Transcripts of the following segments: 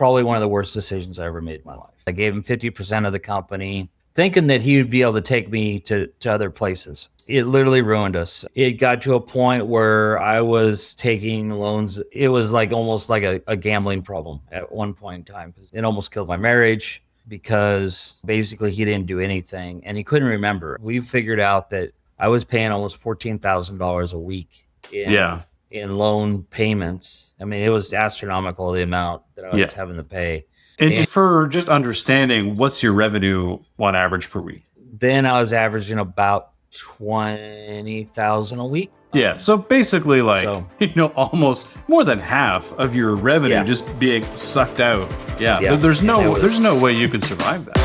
probably one of the worst decisions I ever made in my life. I gave him 50% of the company, thinking that he would be able to take me to other places. It literally ruined us. It got to a point where I was taking loans. It was like almost like a gambling problem at one point in time. It almost killed my marriage because basically he didn't do anything and he couldn't remember. We figured out that I was paying almost $14,000 a week in loan payments. I mean, it was astronomical, the amount that I was having to pay. And for just understanding, what's your revenue on average per week? Then I was averaging about $20,000 a week. Yeah. So basically almost more than half of your revenue just being sucked out. Yeah. There's no way you could survive that.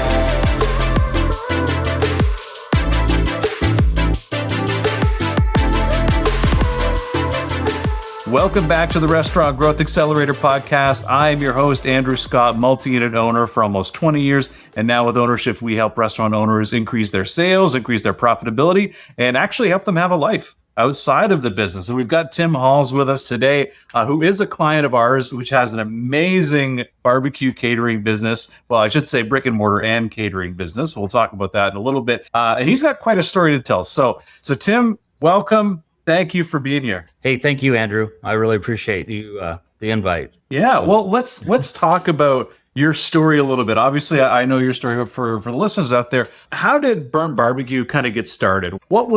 Welcome back to the Restaurant Growth Accelerator Podcast. I am your host, Andrew Scott, multi-unit owner for almost 20 years. And now with ownership, we help restaurant owners increase their sales, increase their profitability, and actually help them have a life outside of the business. And we've got Tim Halls with us today, who is a client of ours, which has an amazing barbecue catering business. Well, I should say brick and mortar and catering business. We'll talk about that in a little bit. And he's got quite a story to tell. So Tim, welcome. Thank you for being here. Hey, thank you, Andrew. I really appreciate you the invite. Yeah, well, let's talk about your story a little bit. Obviously, I know your story, but for the listeners out there, how did Burnt Barbecue kind of get started? What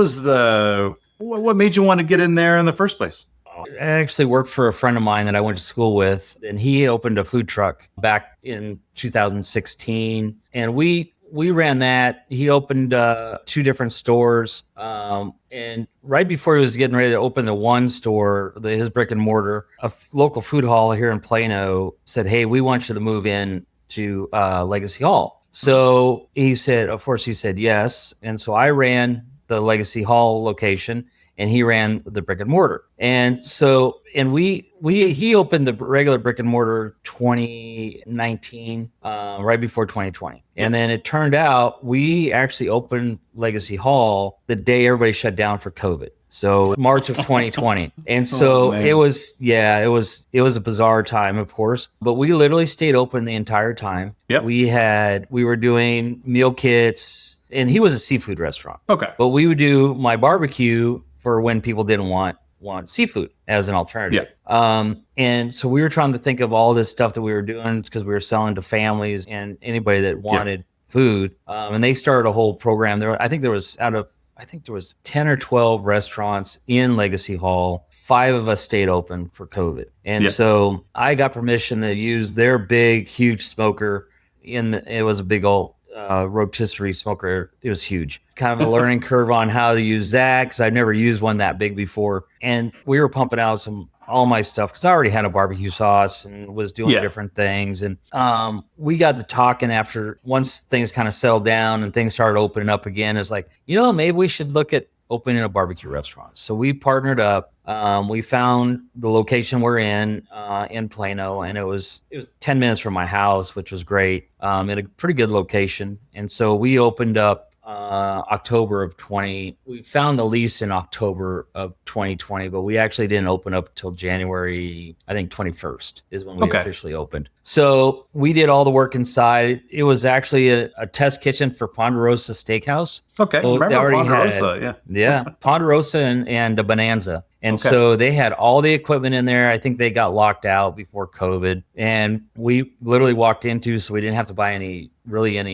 made you want to get in there in the first place? I actually worked for a friend of mine that I went to school with, and he opened a food truck back in 2016, and we ran that. He opened 2 different stores. And right before he was getting ready to open the one store, his brick and mortar, a local food hall here in Plano said, "Hey, we want you to move in to Legacy Hall." So he said yes. And so I ran the Legacy Hall location and he ran the brick and mortar. And so, he opened the regular brick and mortar 2019, right before 2020. And then it turned out we actually opened Legacy Hall the day everybody shut down for COVID. So March of 2020. And so it was a bizarre time, of course, but we literally stayed open the entire time. Yep. We were doing meal kits, and he was a seafood restaurant. Okay. But we would do my barbecue for when people didn't want seafood as an alternative. Yeah. And so we were trying to think of all this stuff that we were doing because we were selling to families and anybody that wanted food. And they started a whole program there. I think there was 10 or 12 restaurants in Legacy Hall. 5 of us stayed open for COVID. And so I got permission to use their big, huge smoker. It was a big old rotisserie smoker. It was huge. Kind of a learning curve on how to use that because I've never used one that big before. And we were pumping out all my stuff because I already had a barbecue sauce and was doing different things. And we got to talking once things kind of settled down and things started opening up again. It's like, maybe we should look at opening a barbecue restaurant. So we partnered up. We found the location we're in Plano, and it was 10 minutes from my house, which was great, in a pretty good location. And so we opened up October of 20. We found the lease in October of 2020, but we actually didn't open up until January, I think 21st is when we officially opened. So we did all the work inside. It was actually a test kitchen for Ponderosa Steakhouse. Okay, so remember Ponderosa, Ponderosa and a Bonanza. And so they had all the equipment in there. I think they got locked out before COVID. And we literally walked into, so we didn't have to buy any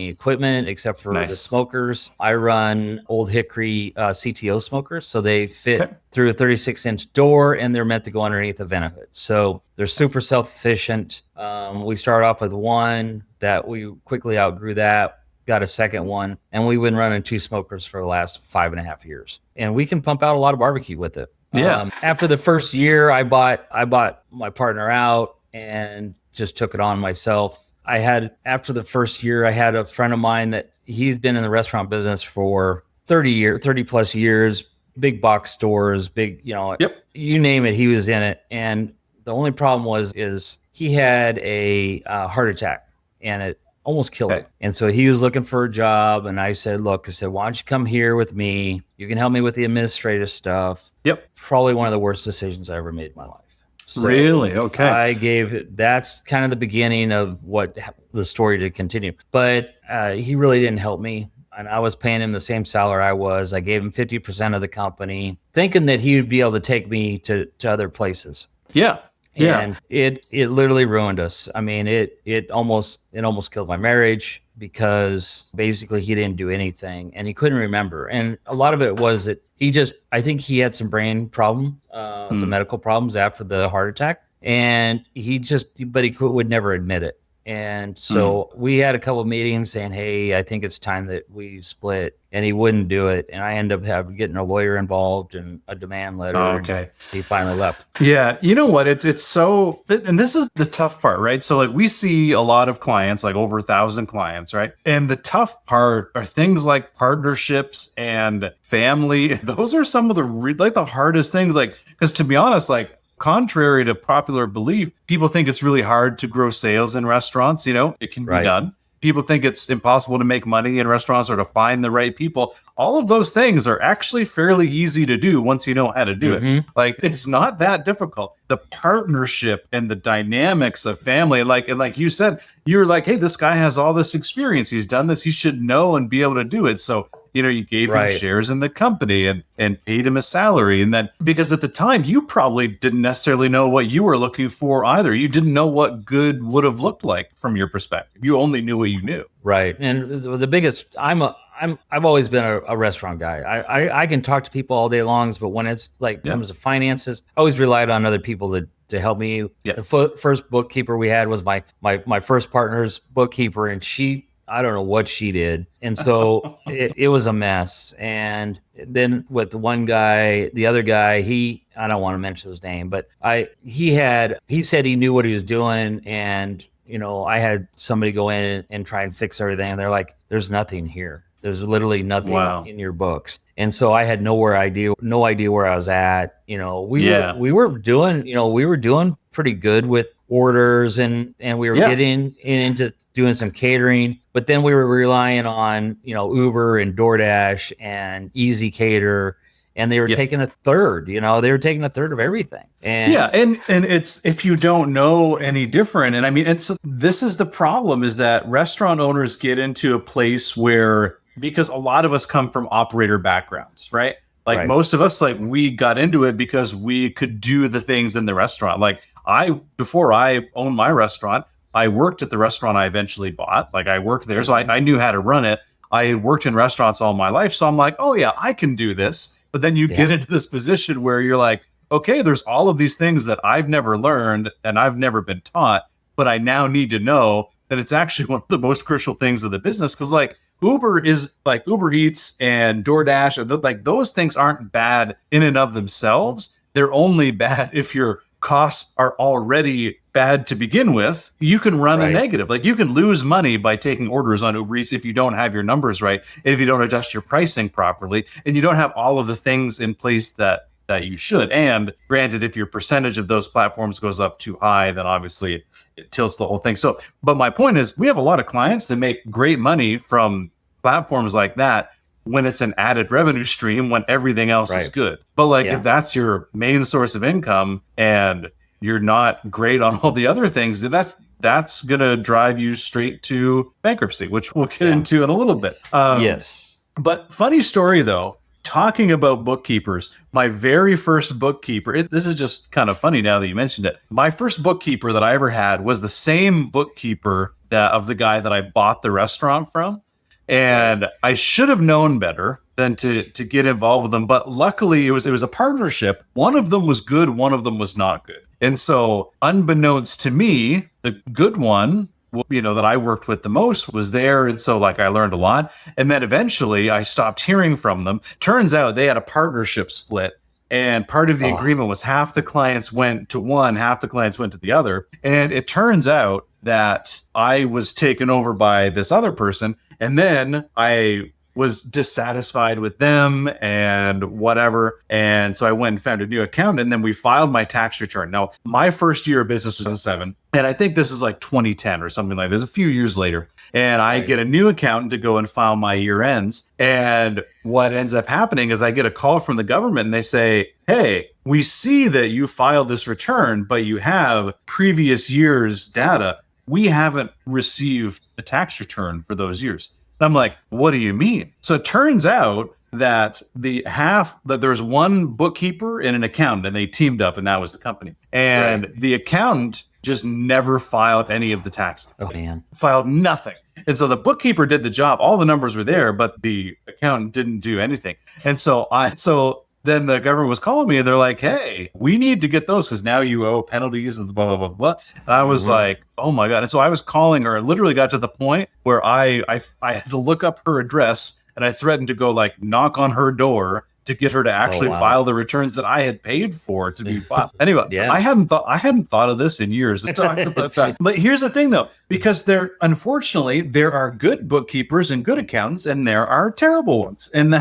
equipment except for the smokers. I run Old Hickory CTO smokers. So they fit through a 36-inch door and they're meant to go underneath the vent hood. So they're super self-efficient. We started off with one that we quickly outgrew that. Got a second one, and we've been running 2 smokers for the last 5.5 years. And we can pump out a lot of barbecue with it. Yeah. After the first year, I bought my partner out and just took it on myself. After the first year, I had a friend of mine that he's been in the restaurant business for 30 plus years, big box stores, you name it, he was in it. And the only problem is he had a heart attack, and it almost killed him. And so he was looking for a job. And I said, why don't you come here with me? You can help me with the administrative stuff. Yep. Probably one of the worst decisions I ever made in my life. So really? Okay. that's kind of the beginning of what the story to continue. But he really didn't help me. And I was paying him the same salary I was. I gave him 50% of the company, thinking that he would be able to take me to other places. Yeah. Yeah. And it literally ruined us. I mean, it almost killed my marriage, because basically he didn't do anything and he couldn't remember. And a lot of it was that I think he had some brain problem, some medical problems after the heart attack. And but he would never admit it. And so we had a couple of meetings saying, hey, I think it's time that we split. And he wouldn't do it. And I ended up getting a lawyer involved and a demand letter. Okay. He finally left. Yeah. You know what? It's so, and this is the tough part, right? So like we see a lot of clients, like over 1,000 clients, right? And the tough part are things like partnerships and family. Those are some of the hardest things, like, because to be honest, like, contrary to popular belief, people think it's really hard to grow sales in restaurants. It can be done. People think it's impossible to make money in restaurants or to find the right people. All of those things are actually fairly easy to do once you know how to do it. Like, it's not that difficult. The partnership and the dynamics of family, like you said, you're like, hey, this guy has all this experience. He's done this. He should know and be able to do it. So you gave him shares in the company and paid him a salary. And then, because at the time, you probably didn't necessarily know what you were looking for either. You didn't know what good would have looked like from your perspective. You only knew what you knew. Right. And the biggest, I've always been a restaurant guy. I can talk to people all day long, but when it's like comes to finances, I always relied on other people to help me. Yeah. The first bookkeeper we had was my first partner's bookkeeper, and I don't know what she did. And so it was a mess. And then with the one guy, the other guy, I don't want to mention his name, but he said he knew what he was doing. And, I had somebody go in and try and fix everything. And they're like, there's nothing here. There's literally nothing in your books. And so I had no idea where I was at. We were doing pretty good with orders, and we were getting into doing some catering, but then we were relying on, Uber and DoorDash and Easy Cater, and they were taking a third, they were taking a third of everything. And it's, if you don't know any different, and I mean, this is the problem, is that restaurant owners get into a place where, because a lot of us come from operator backgrounds, right? Like most of us, like, we got into it because we could do the things in the restaurant. Like before I owned my restaurant, I worked at the restaurant I eventually bought. Like, I worked there, so I knew how to run it. I worked in restaurants all my life, so I'm like, oh yeah, I can do this. But then you get into this position where you're like, okay, there's all of these things that I've never learned and I've never been taught, but I now need to know that it's actually one of the most crucial things of the business. Because like, Uber Eats and DoorDash, and like, those things aren't bad in and of themselves. They're only bad if your costs are already bad to begin with. You can run a negative. Like, you can lose money by taking orders on Uber Eats if you don't have your numbers right, if you don't adjust your pricing properly, and you don't have all of the things in place that you should. And granted, if your percentage of those platforms goes up too high, then obviously it tilts the whole thing. So, but my point is, we have a lot of clients that make great money from platforms like that when it's an added revenue stream, when everything else is good. But like, if that's your main source of income and you're not great on all the other things, that's going to drive you straight to bankruptcy, which we'll get into in a little bit. Yes. But funny story though, talking about bookkeepers, my very first bookkeeper, this is just kind of funny now that you mentioned it. My first bookkeeper that I ever had was the same bookkeeper of the guy that I bought the restaurant from. And I should have known better than to get involved with them. But luckily, it was a partnership. One of them was good, one of them was not good. And so, unbeknownst to me, the good one, that I worked with the most, was there. And so, like, I learned a lot. And then eventually, I stopped hearing from them. Turns out they had a partnership split. And part of the agreement was half the clients went to one, half the clients went to the other. And it turns out that I was taken over by this other person. And then I was dissatisfied with them and whatever. And so I went and found a new accountant, and then we filed my tax return. Now, my first year of business was 2007. And I think this is like 2010 or something like this, a few years later. And I get a new accountant to go and file my year ends. And what ends up happening is I get a call from the government and they say, hey, we see that you filed this return, but you have previous year's data. We haven't received a tax return for those years. And I'm like, what do you mean? So it turns out that there's one bookkeeper and an accountant, and they teamed up, and that was the company. And the accountant just never filed any of the taxes. Oh man. Filed nothing. And so the bookkeeper did the job. All the numbers were there, but the accountant didn't do anything. And so then the government was calling me and they're like, hey, we need to get those because now you owe penalties and blah, blah, blah, blah. And I was like, oh my God. And so I was calling her. It literally got to the point where I had to look up her address, and I threatened to go like knock on her door to get her to actually file the returns that I had paid for to be filed. Anyway, I hadn't thought of this in years. Let's talk about that. But here's the thing though, because unfortunately there are good bookkeepers and good accountants, and there are terrible ones. And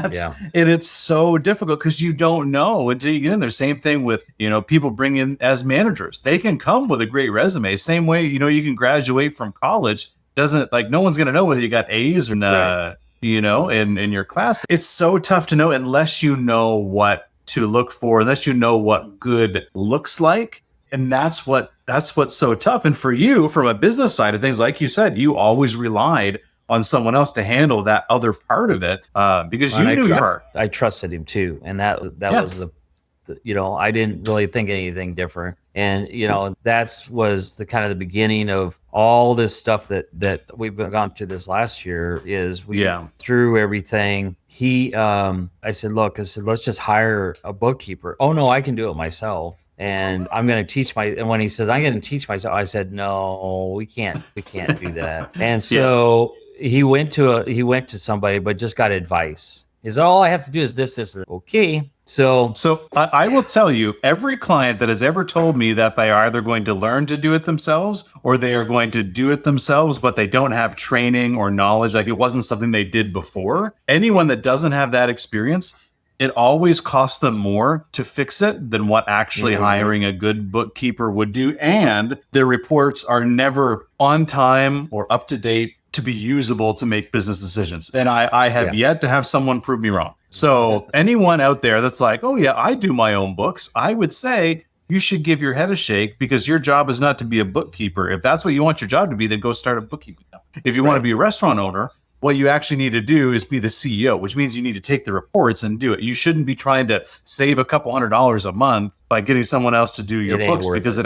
it's so difficult because you don't know until you get in there. Same thing with, people bring in as managers. They can come with a great resume. Same way, you can graduate from college. No one's going to know whether you got A's or not. In your class. It's so tough to know unless you know what to look for, unless you know what good looks like. And that's what's so tough. And for you, from a business side of things, like you said, you always relied on someone else to handle that other part of it because you knew your part. I trusted him too. And that was I didn't really think anything different. And, that was the kind of the beginning of all this stuff that we've gone through this last year is we through everything. I said, let's just hire a bookkeeper. Oh no, I can do it myself. And I'm going to teach and when he says, I'm going to teach myself, I said, no, we can't do that. And so he went to somebody, but just got advice. He said, all I have to do is this. Okay. So I will tell you, every client that has ever told me that they are either going to learn to do it themselves or they are going to do it themselves, but they don't have training or knowledge, like it wasn't something they did before. Anyone that doesn't have that experience, it always costs them more to fix it than what actually hiring a good bookkeeper would do. And their reports are never on time or up to date to be usable to make business decisions. And I have yet to have someone prove me wrong. So anyone out there that's like, oh yeah, I do my own books, I would say you should give your head a shake because your job is not to be a bookkeeper. If that's what you want your job to be, then go start a bookkeeping company. If you want to be a restaurant owner, what you actually need to do is be the CEO, which means you need to take the reports and do it. You shouldn't be trying to save a couple $100s a month by getting someone else to do your books because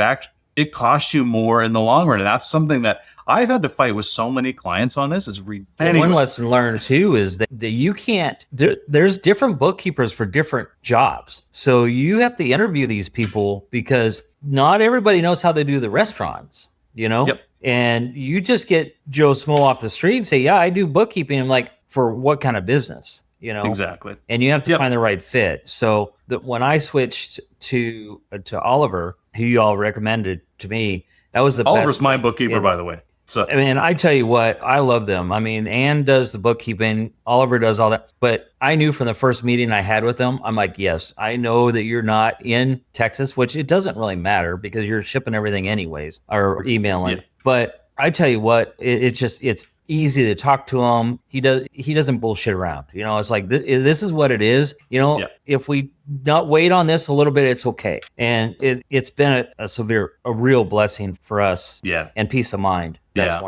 it costs you more in the long run. And that's something that I've had to fight with so many clients on this. One lesson learned too is that you can't, there's different bookkeepers for different jobs. So you have to interview these people because not everybody knows how they do the restaurants, Yep. And you just get Joe Smo off the street and say, yeah, I do bookkeeping. I'm like, for what kind of business? Exactly. And you have to find the right fit. So when I switched to Oliver, who you all recommended to me, that was the best. Oliver's my bookkeeper, by the way. So I tell you what, I love them. Ann does the bookkeeping, Oliver does all that. But I knew from the first meeting I had with them, I'm like, yes, I know that you're not in Texas, which it doesn't really matter because you're shipping everything anyways or emailing. Yeah. But I tell you what, it's easy to talk to him. He doesn't bullshit around. It's like this is what it is. If we not wait on this a little bit, it's okay. And it's been a real blessing for us. Yeah. And peace of mind.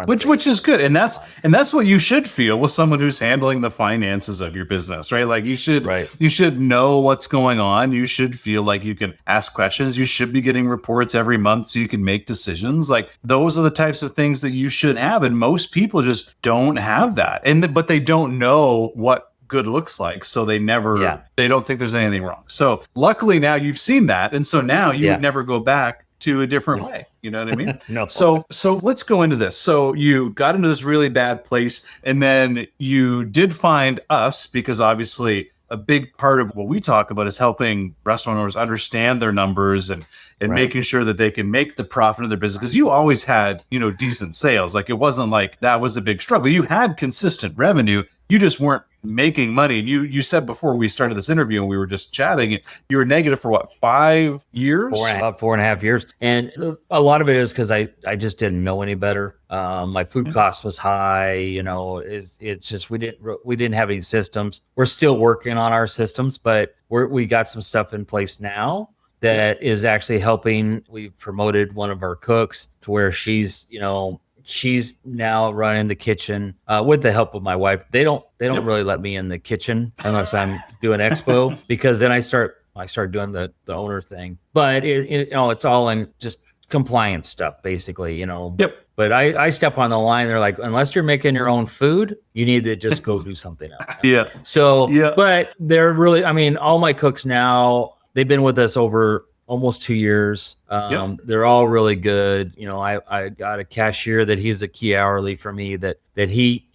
Which is good. And that's what you should feel with someone who's handling the finances of your business, right? Like you should know what's going on. You should feel like you can ask questions. You should be getting reports every month so you can make decisions. Like those are the types of things that you should have. And most people just don't have that. But they don't know what good looks like, so they don't think there's anything wrong. So luckily now you've seen that, and so now you would never go back to a different way. You know what I mean? No. So let's go into this. So you got into this really bad place, and then you did find us because obviously a big part of what we talk about is helping restaurant owners understand their numbers and making sure that they can make the profit of their business. Because you always had, decent sales. Like it wasn't like that was a big struggle. You had consistent revenue. You just weren't making money. You said before we started this interview and we were just chatting, you were negative for what, 5 years? About 4.5 years. And a lot of it is because I just didn't know any better. My food cost was high, it's just, we didn't have any systems. We're still working on our systems, but we got some stuff in place now that is actually helping. We've promoted one of our cooks to where she's now running the kitchen with the help of my wife. They don't really let me in the kitchen unless I'm doing expo, because then I start doing the owner thing. But it's all in just compliance stuff, basically, Yep. But I step on the line. They're like, unless you're making your own food, you need to just go do something else. Yeah. So, but they're really, all my cooks now, they've been with us over almost 2 years. They're all really good. I got a cashier that he's a key hourly for me that he,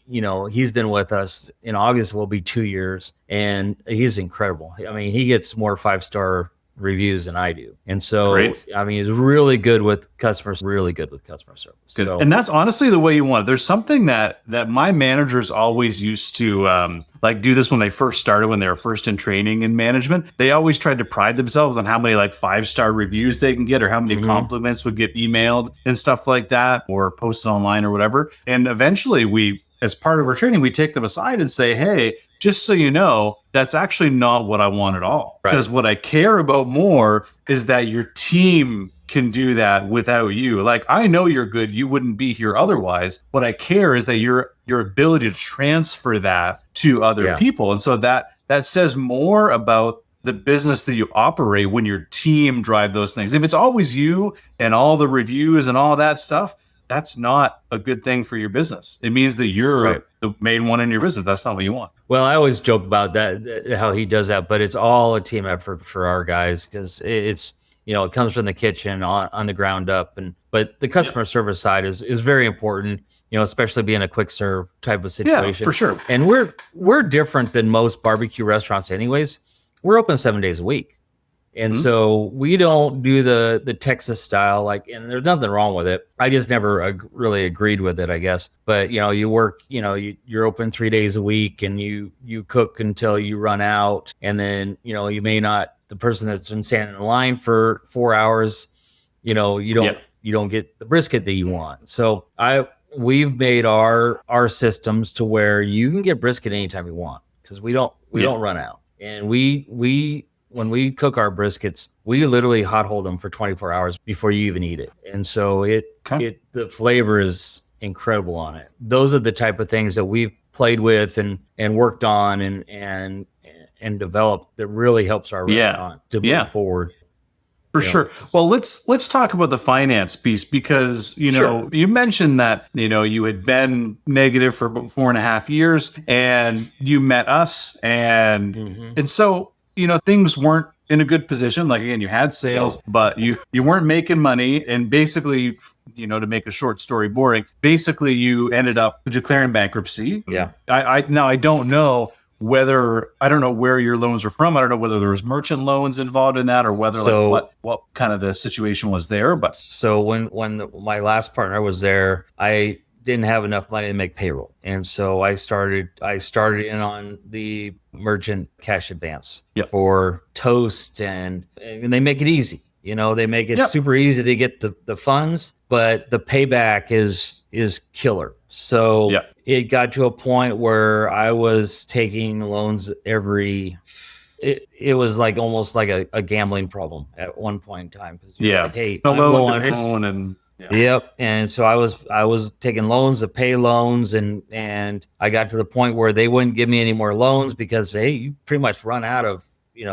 he's been with us. In August will be 2 years, and he's incredible. He gets more 5-star reviews than I do. And so, Great. He's really good with customers, really good with customer service. Good. So, and that's honestly the way you want it. There's something that my managers always used to do this when they first started, when they were first in training in management. They always tried to pride themselves on how many 5-star reviews they can get, or how many compliments would get emailed and stuff like that, or posted online or whatever. And eventually as part of our training, we take them aside and say, hey, just so you know, that's actually not what I want at all. Right. Because what I care about more is that your team can do that without you. I know you're good. You wouldn't be here otherwise. What I care is that your ability to transfer that to other people. And so that says more about the business that you operate when your team drive those things. If it's always you and all the reviews and all that stuff, that's not a good thing for your business. It means that you're the main one in your business. That's not what you want. Well, I always joke about that, how he does that, but it's all a team effort for our guys, because it's, it comes from the kitchen on the ground up. But the customer service side is very important, especially being a quick serve type of situation. Yeah, for sure. And we're different than most barbecue restaurants anyways. We're open 7 days a week. And so we don't do the Texas style, and there's nothing wrong with it. I just never really agreed with it, I guess. But, you work, you're open 3 days a week, and you cook until you run out. And then, you may not, the person that's been standing in line for 4 hours, you don't get the brisket that you want. So we've made our systems to where you can get brisket anytime you want, because we don't run out. And when we cook our briskets, we literally hot hold them for 24 hours before you even eat it. And so the flavor is incredible on it. Those are the type of things that we've played with and worked on and developed that really helps our restaurant to move forward. For sure. Well, let's talk about the finance piece, because, you mentioned that, you had been negative for about 4.5 years, and you met us, and so, things weren't in a good position. Again, you had sales, but you weren't making money. And basically, to make a short story boring, basically you ended up declaring bankruptcy. Yeah. I don't know where your loans were from. I don't know whether there was merchant loans involved in that, or whether what kind of the situation was there. But so when my last partner was there, I didn't have enough money to make payroll. And so I started in on the merchant cash advance for Toast, and they make it easy. They make it super easy to get the funds, but the payback is killer. So it got to a point where I was taking loans it was almost like a gambling problem at one point in time. Hey, Yep. And so I was taking loans to pay loans, and I got to the point where they wouldn't give me any more loans because, hey, you pretty much run out of,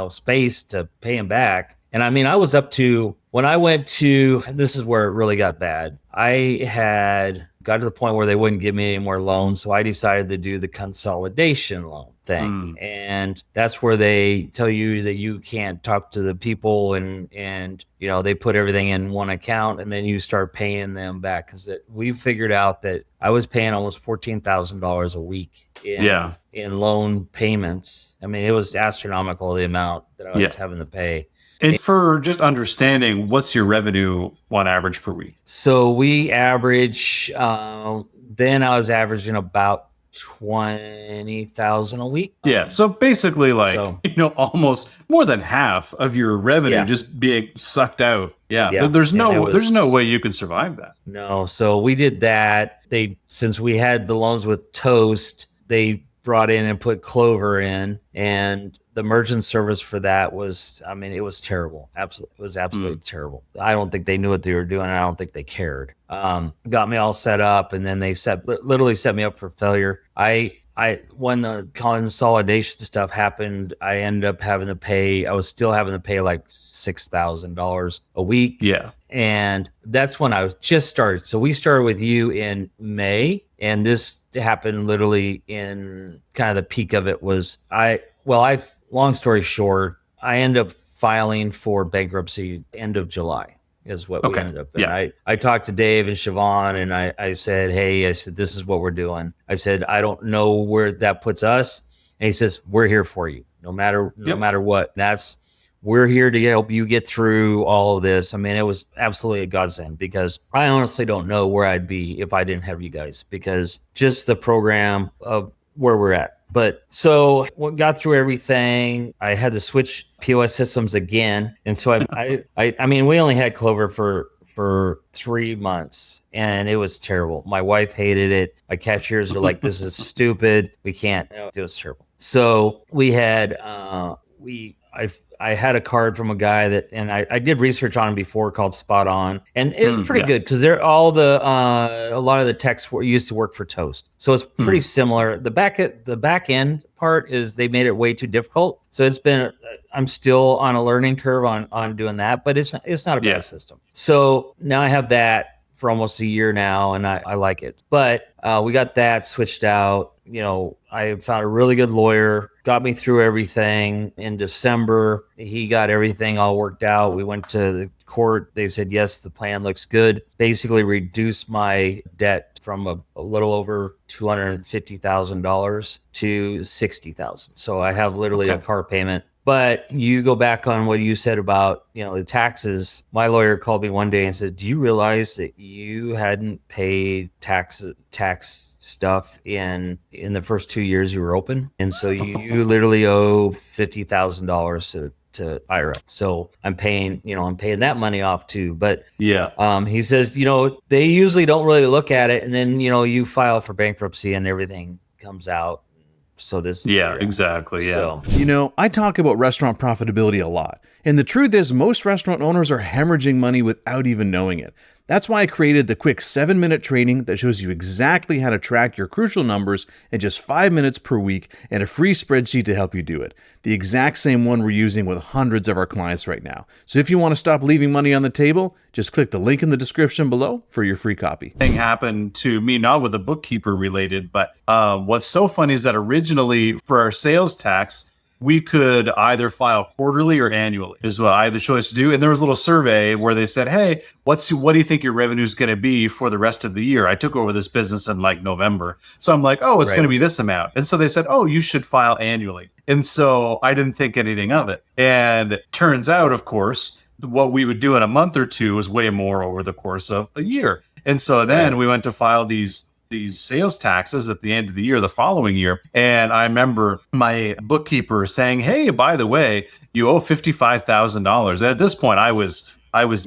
space to pay them back. And I was up to, when I went to, this is where it really got bad. I had got to the point where they wouldn't give me any more loans. So I decided to do the consolidation loan thing. And that's where they tell you that you can't talk to the people, and they put everything in one account, and then you start paying them back. Because we figured out that I was paying almost $14,000 a week in loan payments. It was astronomical, the amount that I was having to pay. And for just understanding, what's your revenue on average per week? So we average, then I was averaging about 20,000 a week. Yeah. So basically almost more than half of your revenue just being sucked out. Yeah. There's no way you can survive that. No. So we did that. Since we had the loans with Toast, they brought in and put Clover in, and the merchant service for that was, it was terrible. Absolutely. It was absolutely terrible. I don't think they knew what they were doing. I don't think they cared. Got me all set up, and then they literally set me up for failure. When the consolidation stuff happened, I ended up I was still having to pay like $6,000 a week. Yeah. And that's when I was just started. So we started with you in May, and this happened literally in kind of the peak of it was long story short, I ended up filing for bankruptcy end of July is what we ended up. And I talked to Dave and Siobhan, and I said, hey, this is what we're doing. I said, I don't know where that puts us. And he says, we're here for you no matter what. We're here to help you get through all of this. It was absolutely a godsend, because I honestly don't know where I'd be if I didn't have you guys, because just the program of where we're at. But so we got through everything. I had to switch POS systems again. And so we only had Clover for 3 months, and it was terrible. My wife hated it. My cashiers were like, this is stupid. We can't. It was terrible. So we had, I had a card from a guy and I did research on him before, called Spot On, and it was pretty good, because they're a lot of the techs used to work for Toast, so it's pretty similar. The back end part is they made it way too difficult, so I'm still on a learning curve on doing that, but it's not a bad system. So now I have that for almost a year now, and I like it. But we got that switched out. I found a really good lawyer, got me through everything. In December, he got everything all worked out. We went to the court. They said, yes, the plan looks good. Basically reduced my debt from a little over $250,000 to $60,000. So I have literally a car payment. But you go back on what you said about, the taxes. My lawyer called me one day and said, do you realize that you hadn't paid tax stuff in the first 2 years you were open? And so you literally owe $50,000 to IRS. So I'm paying that money off too. But he says, they usually don't really look at it. And then, you file for bankruptcy and everything comes out. So this, exactly. Yeah. So, I talk about restaurant profitability a lot. And the truth is, most restaurant owners are hemorrhaging money without even knowing it. That's why I created the quick 7-minute training that shows you exactly how to track your crucial numbers in just 5 minutes per week, and a free spreadsheet to help you do it. The exact same one we're using with hundreds of our clients right now. So if you want to stop leaving money on the table, just click the link in the description below for your free copy. Thing happened to me, not with the bookkeeper related, but what's so funny is that originally for our sales tax, we could either file quarterly or annually is what I had the choice to do. And there was a little survey where they said, hey, what do you think your revenue is going to be for the rest of the year? I took over this business in like November. So I'm like, it's going to be this amount. And so they said, you should file annually. And so I didn't think anything of it. And it turns out, of course, what we would do in a month or two was way more over the course of a year. And so then we went to file these sales taxes at the end of the year, the following year. And I remember my bookkeeper saying, hey, by the way, you owe $55,000. And at this point I was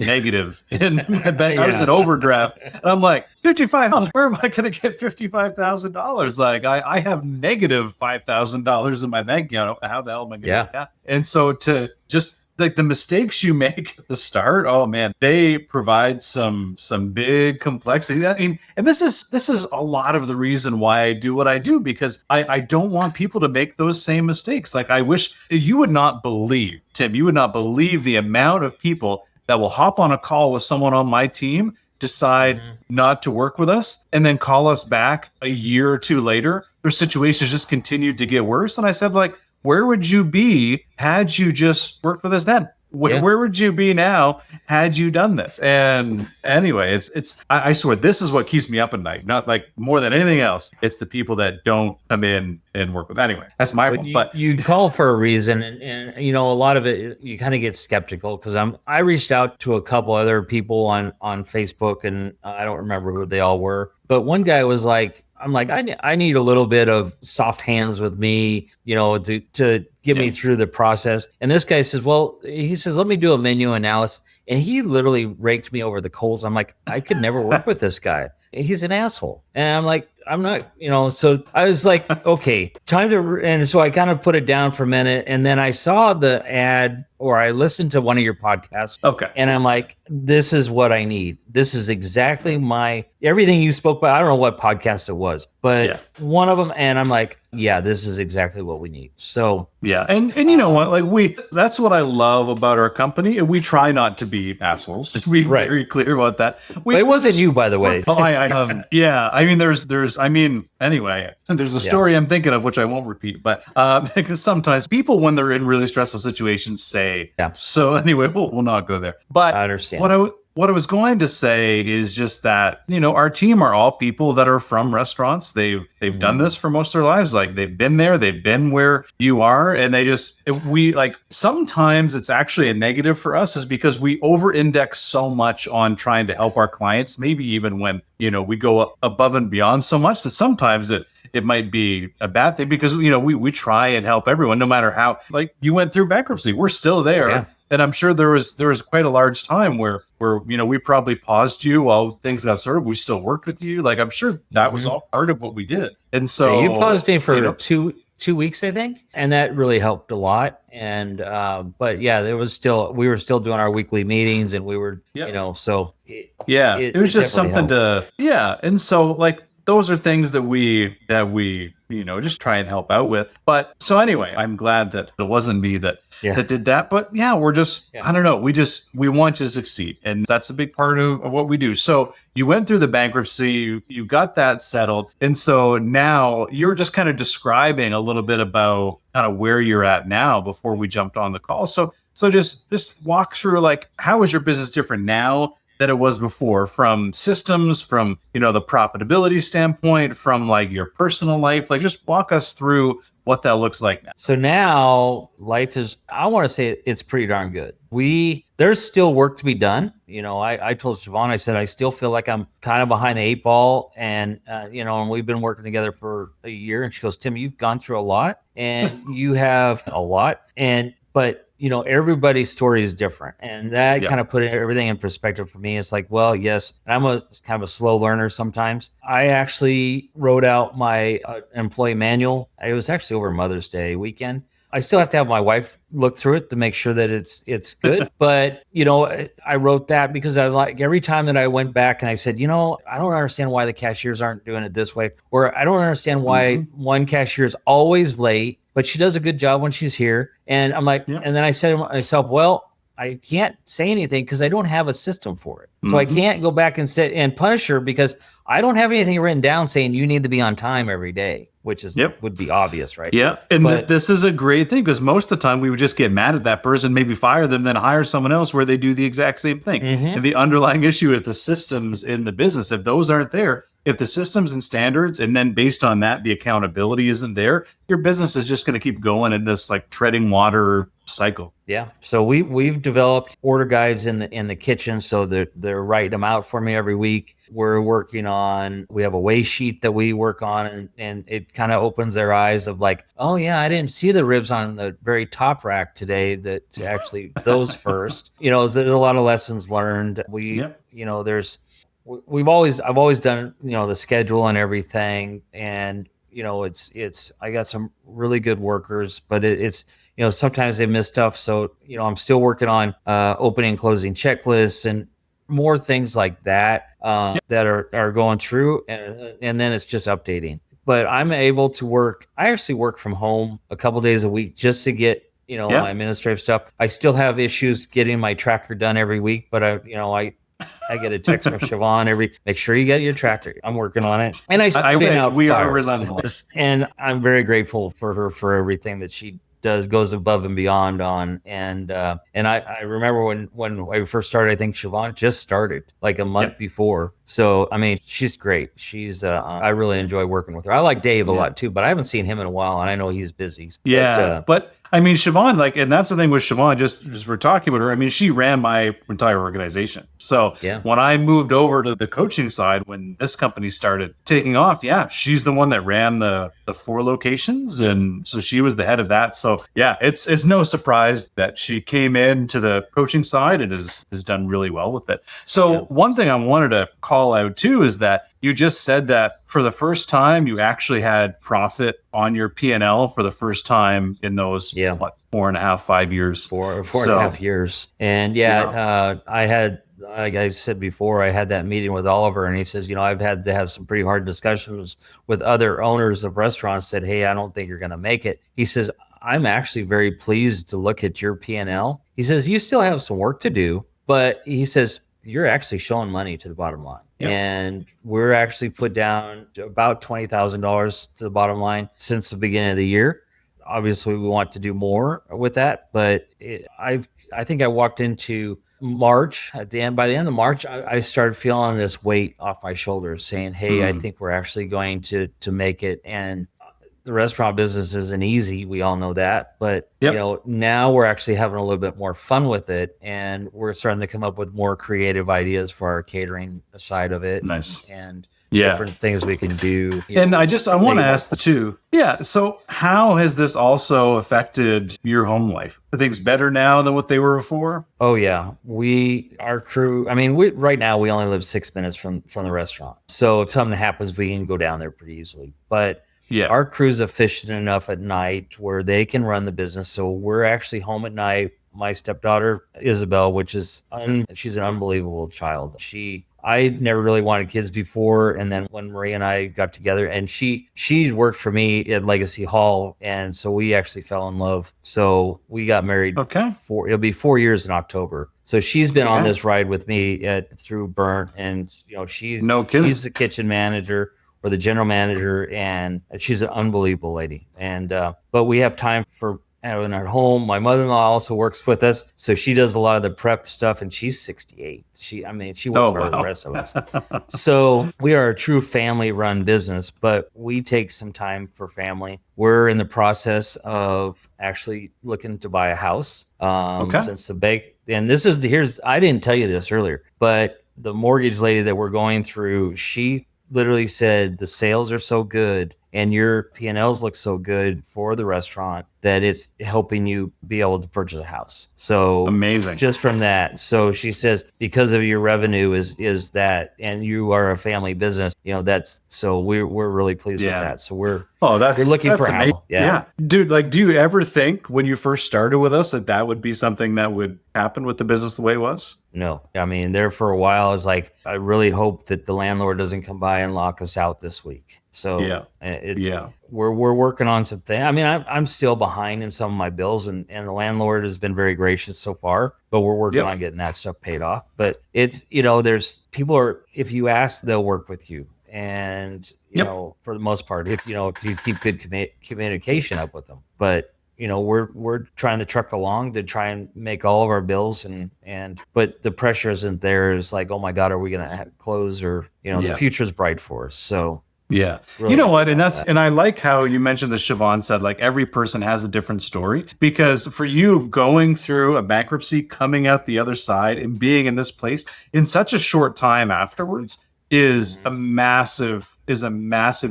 negative in my bank. I was in overdraft. And I'm like, $55,000, where am I going to get $55,000? Like I have negative $5,000 in my bank account. How the hell am I going to get that? And so to just like the mistakes you make at the start, oh man, they provide some big complexity. And this is a lot of the reason why I do what I do, because I don't want people to make those same mistakes. Like I wish you would not believe, Tim, the amount of people that will hop on a call with someone on my team, decide not to work with us, and then call us back a year or two later. Their situations just continued to get worse. And I said, like, where would you be had you just worked with us then? Where would you be now had you done this? And anyway, I swear this is what keeps me up at night. Not like more than anything else. It's the people that don't come in and work with. Anyway, that's my fault. But you call for a reason, and a lot of it you kind of get skeptical, because I reached out to a couple other people on Facebook, and I don't remember who they all were. But one guy was like, I'm like, I need a little bit of soft hands with me, to get me through the process. And this guy says, well, he says, let me do a menu analysis. And he literally raked me over the coals. I'm like, I could never work with this guy. He's an asshole. And I'm like, I'm not, so I was like, okay, time to, and so I kind of put it down for a minute. And then I saw the ad, or I listened to one of your podcasts. Okay. And I'm like, this is what I need. This is exactly everything you spoke about. I don't know what podcast it was, but one of them. And I'm like, yeah, this is exactly what we need. So yeah. And you know what, like that's what I love about our company. We try not to be assholes. Just to be very clear about that. It wasn't you, by the way. Oh, yeah. I mean, anyway, there's a story I'm thinking of, which I won't repeat, but because sometimes people, when they're in really stressful situations, say, so anyway, we'll not go there. But I understand. What I was going to say is just that, our team are all people that are from restaurants. They've done this for most of their lives. Like, they've been there, they've been where you are. And sometimes it's actually a negative for us, is because we over index so much on trying to help our clients, maybe even when, we go above and beyond so much, that sometimes it might be a bad thing, because, we try and help everyone, no matter how, like, you went through bankruptcy, we're still there. Yeah. And I'm sure there was quite a large time where we probably paused you while things got sorted. We still worked with you. Like, I'm sure that was all part of what we did. And so you paused me for 2 weeks, I think, and that really helped a lot. And but yeah, we were still doing our weekly meetings, and we were so it was just something helped. And so, like, those are things that we just try and help out with. But so anyway, I'm glad that it wasn't me that did that. But we're just, I don't know. We want you to succeed. And that's a big part of what we do. So you went through the bankruptcy, you got that settled. And so now you're just kind of describing a little bit about kind of where you're at now before we jumped on the call. So just walk through, like, how is your business different now than it was before, from systems, from, the profitability standpoint, from, like, your personal life? Like, just walk us through what that looks like now. So now life is, I want to say it's pretty darn good. There's still work to be done. I told Siobhan, I said, I still feel like I'm kind of behind the 8 ball, and, and we've been working together for a year. And she goes, Tim, you've gone through a lot, and you have a lot. But everybody's story is different. And that kind of put everything in perspective for me. It's like, well, yes, I'm kind of a slow learner sometimes. I actually wrote out my employee manual. It was actually over Mother's Day weekend. I still have to have my wife look through it to make sure that it's good. But, I wrote that because I like every time that I went back and I said, I don't understand why the cashiers aren't doing it this way. Or I don't understand why one cashier is always late, but she does a good job when she's here. And I'm like, and then I said to myself, well, I can't say anything because I don't have a system for it. So I can't go back and sit and punish her because I don't have anything written down saying you need to be on time every day, which is would be obvious, right? Yeah. And this is a great thing, because most of the time we would just get mad at that person, maybe fire them, then hire someone else where they do the exact same thing. And the underlying issue is the systems in the business. If those aren't there, if the systems and standards, and then based on that, the accountability isn't there, your business is just going to keep going in this, like, treading water cycle. Yeah. So we've developed order guides in the kitchen, so they're writing them out for me every week. We have a weigh sheet that we work on, and it kind of opens their eyes of, like, oh yeah, I didn't see the ribs on the very top rack today, that actually those first. There's a lot of lessons learned. I've always done, the schedule and everything. And, I got some really good workers, but it's, sometimes they miss stuff. So, I'm still working on opening and closing checklists and more things like that that are going through. And then it's just updating. But I'm able to I actually work from home a couple days a week just to get, my administrative stuff. I still have issues getting my tracker done every week, but I get a text from Siobhan make sure you get your tracker. I'm working on it. And we are relentless. And I'm very grateful for her for everything that she goes above and beyond on. And I remember when I first started, I think Siobhan just started like a month before. So, I mean, she's great. I really enjoy working with her. I like Dave a lot too, but I haven't seen him in a while, and I know he's busy. Yeah. But I mean, Siobhan, like, and that's the thing with Siobhan, just we're talking about her. I mean, she ran my entire organization. So Yeah. when I moved over to the coaching side, when this company started taking off, yeah, she's the one that ran the 4 locations. And so she was the head of that. So yeah, it's no surprise that she came into the coaching side and has done really well with it. So one thing I wanted to call out too is that you just said that for the first time, you actually had profit on your P&L for the first time in those, 4.5, 5 years. Four and a half years. And I had, like I said before, I had that meeting with Oliver, and he says, I've had to have some pretty hard discussions with other owners of restaurants that, hey, I don't think you're going to make it. He says, I'm actually very pleased to look at your P&L. He says, you still have some work to do, but he says, you're actually showing money to the bottom line. Yep. And we're actually put down about $20,000 to the bottom line since the beginning of the year. Obviously, we want to do more with that, but I think I walked into March by the end of March, I started feeling this weight off my shoulders saying, hey, I think we're actually going to make it. And the restaurant business isn't easy. We all know that. But, now we're actually having a little bit more fun with it. And we're starting to come up with more creative ideas for our catering side of it. Nice. And different things we can do. And I want to ask the two. Yeah. So how has this also affected your home life? Are things better now than what they were before? Oh yeah. Our crew, right now we only live 6 minutes from the restaurant. So if something happens, we can go down there pretty easily. But our crew's efficient enough at night where they can run the business. So we're actually home at night. My stepdaughter, Isabel, she's an unbelievable child. I never really wanted kids before. And then when Marie and I got together, and she worked for me at Legacy Hall. And so we actually fell in love. So we got married. Okay. It'll be 4 years in October. So she's been on this ride with me through Burnt. And, she's the kitchen manager or the general manager. And she's an unbelievable lady. And, but we have time for, and at home, my mother-in-law also works with us. So she does a lot of the prep stuff, and she's 68. She works for the rest of us. So we are a true family-run business, but we take some time for family. We're in the process of actually looking to buy a house. Since the bank, and I didn't tell you this earlier, but the mortgage lady that we're going through, she literally said the sales are so good and your P&Ls look so good for the restaurant that it's helping you be able to purchase a house. So amazing. Just from that. So she says, because of your revenue is that, and you are a family business, so we're really pleased with that. So we're looking for amazing. Yeah. Dude, like, do you ever think when you first started with us that would be something that would happen with the business the way it was? No. There for a while, I was like, I really hope that the landlord doesn't come by and lock us out this week. So we're working on some things. I'm still behind in some of my bills, and the landlord has been very gracious so far, but we're working on getting that stuff paid off. But it's, there's people if you ask, they'll work with you. And, for the most part, if you keep good communication up with them, but we're trying to truck along to try and make all of our bills but the pressure isn't there. It's like, oh my God, are we going to close or, the future's bright for us. So yeah. Really, you know what? And I like how you mentioned that Siobhan said, like, every person has a different story, because for you going through a bankruptcy, coming out the other side and being in this place in such a short time afterwards is a massive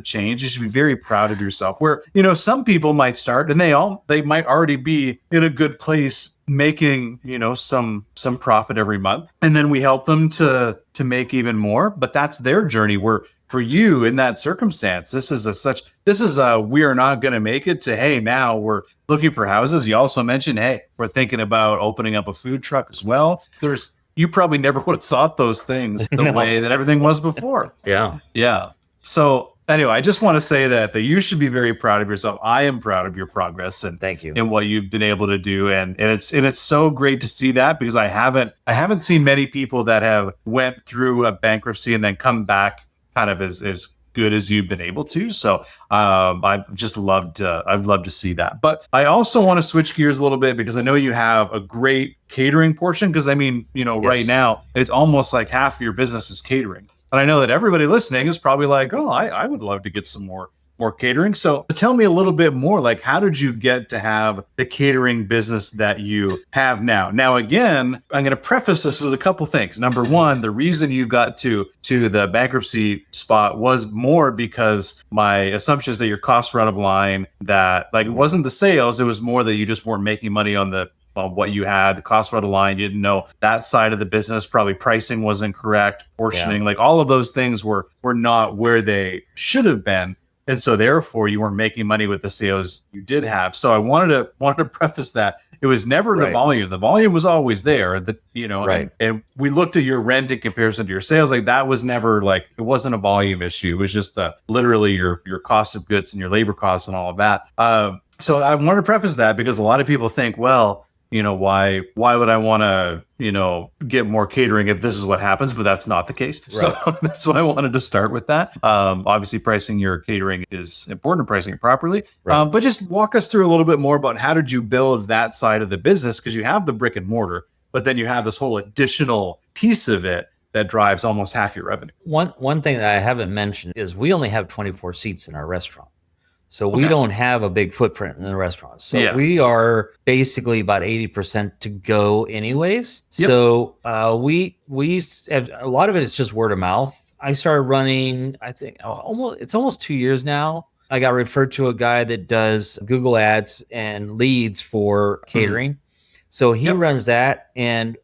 change. You should be very proud of yourself. Where, some people might start and they might already be in a good place making, some profit every month. And then we help them to make even more, but that's their journey. Where for you in that circumstance, this is we are not going to make it to, hey, now we're looking for houses. You also mentioned, hey, we're thinking about opening up a food truck as well. You probably never would have thought those things the way that everything was before. Yeah. Yeah. So anyway, I just want to say that you should be very proud of yourself. I am proud of your progress and thank you and what you've been able to do. And it's so great to see that, because I haven't seen many people that have went through a bankruptcy and then come back kind of as good as you've been able to. So I've loved to see that. But I also want to switch gears a little bit, because I know you have a great catering portion, because right now it's almost like half of your business is catering. And I know that everybody listening is probably like, oh, I would love to get some more more catering. So tell me a little bit more, like, how did you get to have the catering business that you have now? Now, again, I'm going to preface this with a couple things. Number one, the reason you got to the bankruptcy spot was more because my assumption is that your costs were out of line, that like it wasn't the sales, it was more that you just weren't making money on what you had. The costs were out of line. You didn't know that side of the business. Probably pricing wasn't correct, portioning, like all of those things were not where they should have been. And so therefore you weren't making money with the sales you did have. So I wanted to preface that it was never the volume. The volume was always there. And we looked at your rent in comparison to your sales. Like that was never like, it wasn't a volume issue. It was just literally your cost of goods and your labor costs and all of that. So I wanted to preface that because a lot of people think, well, why would I want to, get more catering if this is what happens? But that's not the case. Right. So that's why I wanted to start with that. Obviously, pricing your catering is important, pricing it properly. Right. But just walk us through a little bit more about how did you build that side of the business? Because you have the brick and mortar, but then you have this whole additional piece of it that drives almost half your revenue. One thing that I haven't mentioned is we only have 24 seats in our restaurant. So we don't have a big footprint in the restaurant. So we are basically about 80% to go anyways. Yep. So we have, a lot of it is just word of mouth. I started running, I think it's almost 2 years now. I got referred to a guy that does Google ads and leads for catering. Mm-hmm. So he runs that, and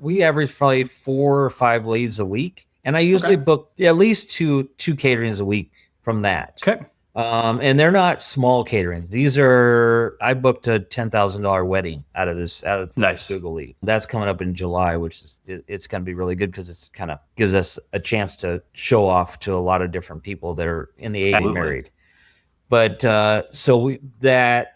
we average probably 4 or 5 leads a week. And I usually book at least two caterings a week from that. Okay. And they're not small caterings. I booked a $10,000 wedding out of this Google lead. That's coming up in July, which it's going to be really good because it's kind of gives us a chance to show off to a lot of different people that are in the age married. But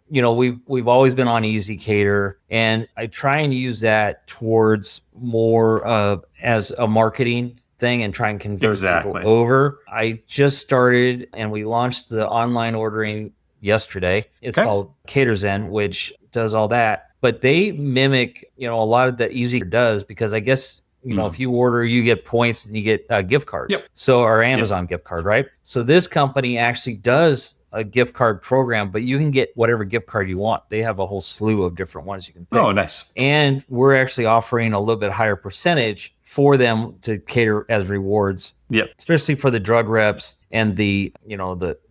we've always been on Easy Cater, and I try and use that towards more of as a marketing thing and try and convert people over. I just started and we launched the online ordering yesterday. It's called CaterZen, which does all that. But they mimic, a lot of that Easy does, because I guess, if you order, you get points and you get gift cards. Yep. So our Amazon gift card, right? So this company actually does a gift card program, but you can get whatever gift card you want. They have a whole slew of different ones you can pick. Oh, nice. And we're actually offering a little bit higher percentage for them to cater as rewards, especially for the drug reps and the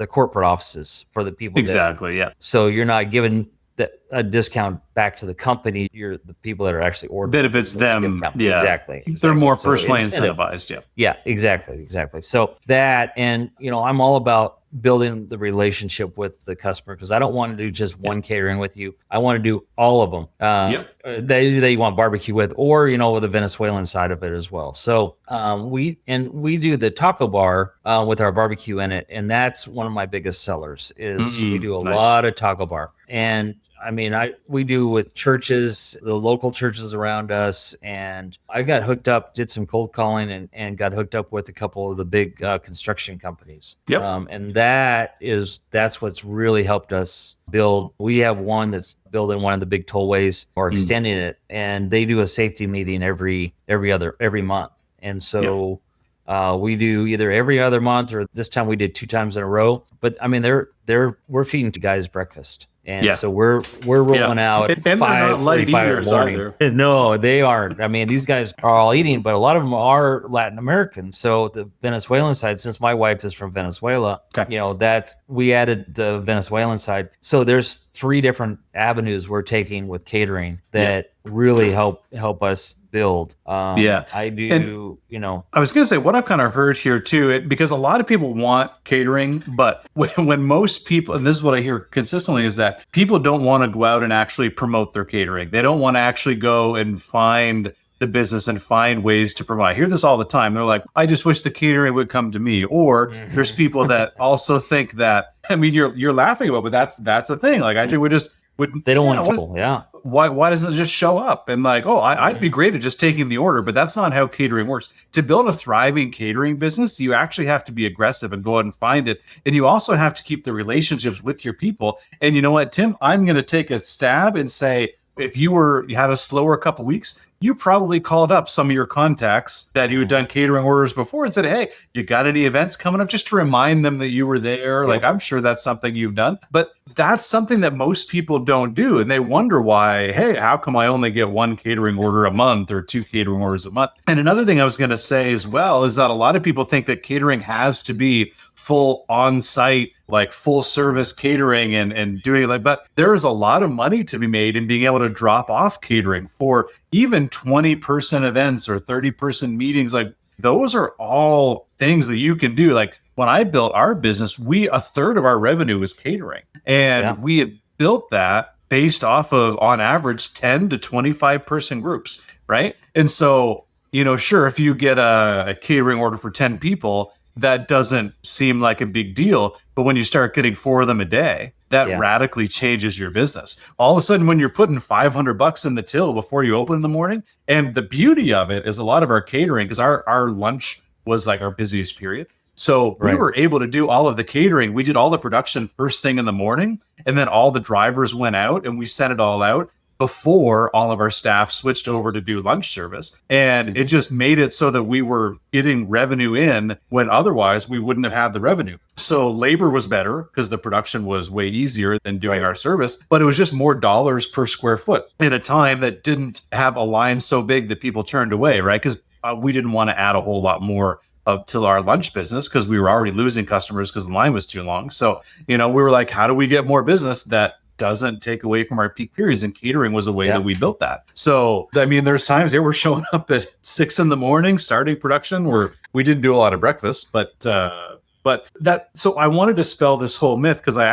corporate offices for the people. Exactly. So you're not giving a discount back to the company. You're the people that are actually ordering. Benefits them. Yeah, exactly. They're more personally incentivized. Yeah, exactly. So that, and I'm all about building the relationship with the customer, because I don't want to do just one catering with you. I want to do all of them. They want barbecue with, or with the Venezuelan side of it as well. So we do the taco bar with our barbecue in it, and that's one of my biggest sellers. We do a lot of taco bar, and we do with churches, the local churches around us, and I got hooked up, did some cold calling, and got hooked up with a couple of the big construction companies. Yep. And that's what's really helped us build. We have one that's building one of the big tollways or extending it, and they do a safety meeting every month. And so we do either every other month, or this time we did 2 times in a row. But we're feeding guys breakfast. And so we're rolling out and 5:45 in the morning. Either. No, they aren't. These guys are all eating, but a lot of them are Latin American. So the Venezuelan side, since my wife is from Venezuela, we added the Venezuelan side. So there's 3 different avenues we're taking with catering that really help us build. I do, I was going to say, what I've kind of heard here too, because a lot of people want catering, but when most people, and this is what I hear consistently, is that people don't want to go out and actually promote their catering. They don't want to actually go and find the business and find ways to promote. I hear this all the time. They're like, I just wish the catering would come to me. Or there's people that also think that, you're laughing about, but that's a thing. Like, we just wouldn't. They don't want people. Yeah. Why doesn't it just show up and like, I'd be great at just taking the order, but that's not how catering works. To build a thriving catering business, you actually have to be aggressive and go out and find it. And you also have to keep the relationships with your people. And you know what, Tim, I'm going to take a stab and say, if you had a slower couple weeks, you probably called up some of your contacts that you had done catering orders before and said, hey, you got any events coming up, just to remind them that you were there. Like, I'm sure that's something you've done, but that's something that most people don't do. And they wonder why, hey, how come I only get one catering order a month or two catering orders a month? And another thing I was going to say as well is that a lot of people think that catering has to be full on-site, like full service catering and doing it like, but there is a lot of money to be made in being able to drop off catering for even 20-person events or 30-person meetings. Like, those are all things that you can do. Like, when I built our business, a third of our revenue was catering, and we had built that based off of, on average, 10 to 25-person groups, right? And so, sure, if you get a catering order for 10 people, that doesn't seem like a big deal. But when you start getting 4 of them a day, that radically changes your business. All of a sudden, when you're putting $500 in the till before you open in the morning, and the beauty of it is a lot of our catering, because our lunch was like our busiest period. So we were able to do all of the catering. We did all the production first thing in the morning, and then all the drivers went out and we sent it all out before all of our staff switched over to do lunch service. And it just made it so that we were getting revenue in when otherwise we wouldn't have had the revenue. So labor was better because the production was way easier than doing our service, but it was just more dollars per square foot in a time that didn't have a line so big that people turned away, right? Because we didn't want to add a whole lot more to our lunch business because we were already losing customers because the line was too long. So, we were like, how do we get more business that doesn't take away from our peak periods? And catering was a way that we built that. So, I mean, there's times they were showing up at 6 a.m, starting production, where we didn't do a lot of breakfast, but so I wanted to dispel this whole myth, because I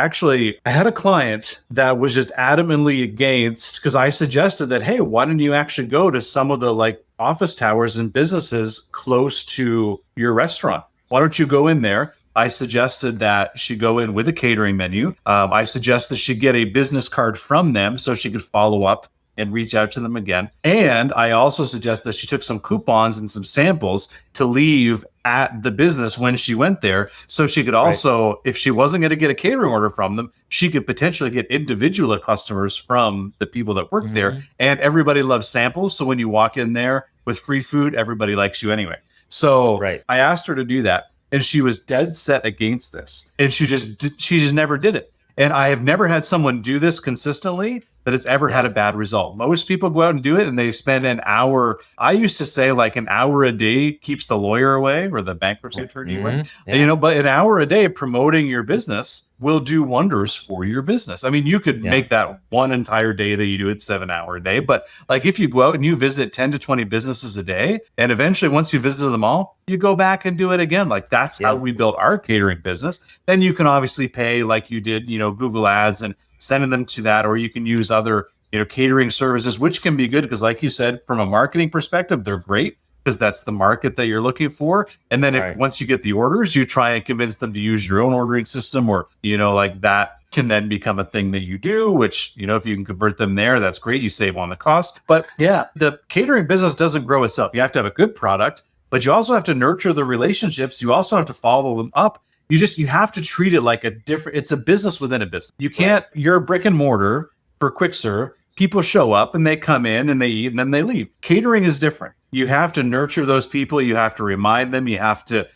had a client that was just adamantly against, because I suggested that, hey, why don't you actually go to some of the like office towers and businesses close to your restaurant? Why don't you go in there? I suggested that she go in with a catering menu. I suggested she get a business card from them so she could follow up and reach out to them again. And I also suggested that she took some coupons and some samples to leave at the business when she went there. So she could also, if she wasn't going to get a catering order from them, she could potentially get individual customers from the people that work there. And everybody loves samples. So when you walk in there with free food, everybody likes you anyway. So I asked her to do that. And she was dead set against this. And she just never did it. And I have never had someone do this consistently that has ever had a bad result. Most people go out and do it and they spend an hour. I used to say like an hour a day keeps the lawyer away or the bankruptcy attorney away. But an hour a day promoting your business will do wonders for your business. I mean, you could make that one entire day that you do it 7-hour a day. But like if you go out and you visit 10 to 20 businesses a day, and eventually once you visit them all, you go back and do it again. Like that's how we built our catering business. Then you can obviously pay like you did, Google ads and sending them to that, or you can use other, catering services, which can be good because like you said, from a marketing perspective, they're great because that's the market that you're looking for. And then if once you get the orders, you try and convince them to use your own ordering system, or, like that can then become a thing that you do, which, if you can convert them there, that's great. You save on the cost. But the catering business doesn't grow itself. You have to have a good product, but you also have to nurture the relationships. You also have to follow them up. You have to treat it like it's a business within a business. You can't, you're a brick and mortar for quick serve. People show up and they come in and they eat and then they leave. Catering is different. You have to nurture those people. You have to remind them. You have to